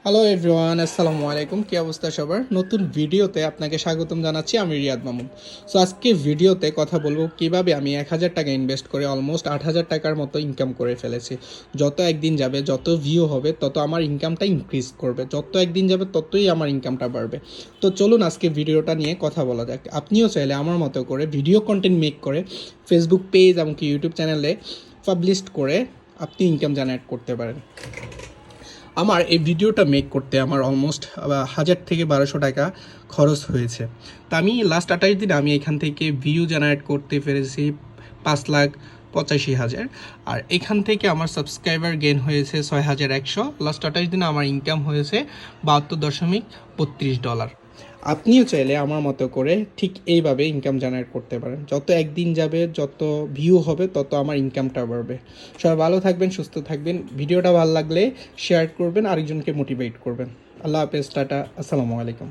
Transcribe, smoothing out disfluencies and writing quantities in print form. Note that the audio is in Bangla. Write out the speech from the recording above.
হ্যালো এভরিওয়ান, আসসালামু আলাইকুম। কী অবস্থা সবার? নতুন ভিডিওতে আপনাকে স্বাগতম জানাচ্ছি। আমি রিয়াদ মামুন। সো আজকে ভিডিওতে কথা বলবো কিভাবে আমি 1,000 টাকা ইনভেস্ট করে অলমোস্ট 8,000 টাকার মতো ইনকাম করে ফেলেছি। যত একদিন যাবে, যত ভিউ হবে, তত আমার ইনকামটা ইনক্রিজ করবে। যত একদিন যাবে ততই আমার ইনকামটা বাড়বে। তো চলুন আজকে ভিডিওটা নিয়ে কথা বলা যাক। আপনিও চাইলে আমার মতো করে ভিডিও কন্টেন্ট মেক করে ফেসবুক পেজ এমনকি ইউটিউব চ্যানেলে পাবলিশ করে আপনি ইনকাম জেনারেট করতে পারেন। আমার এই ভিডিওটা মেক করতে আমার অলমোস্ট 1,000 থেকে 1,200 টাকা খরচ হয়েছে। তা আমি লাস্ট 28 দিনে আমি এখান থেকে ভিউ জেনারেট করতে পেরেছি 5,85,000। আর এখান থেকে আমার সাবস্ক্রাইবার গেইন হয়েছে 6,100। লাস্ট 28 দিনে আমার ইনকাম হয়েছে $72.32। আপনিও চাইলে আমার মতো করে ঠিক এইভাবে ইনকাম জেনারেট করতে পারেন। যত একদিন যাবে, যত ভিউ হবে, তত আমার ইনকামটা বাড়বে। সবাই ভালো থাকবেন, সুস্থ থাকবেন। ভিডিওটা ভালো লাগলে শেয়ার করবেন, আরেকজনকে মোটিভেট করবেন। আল্লাহ হাফেজ, টাটা, আসসালামু আলাইকুম।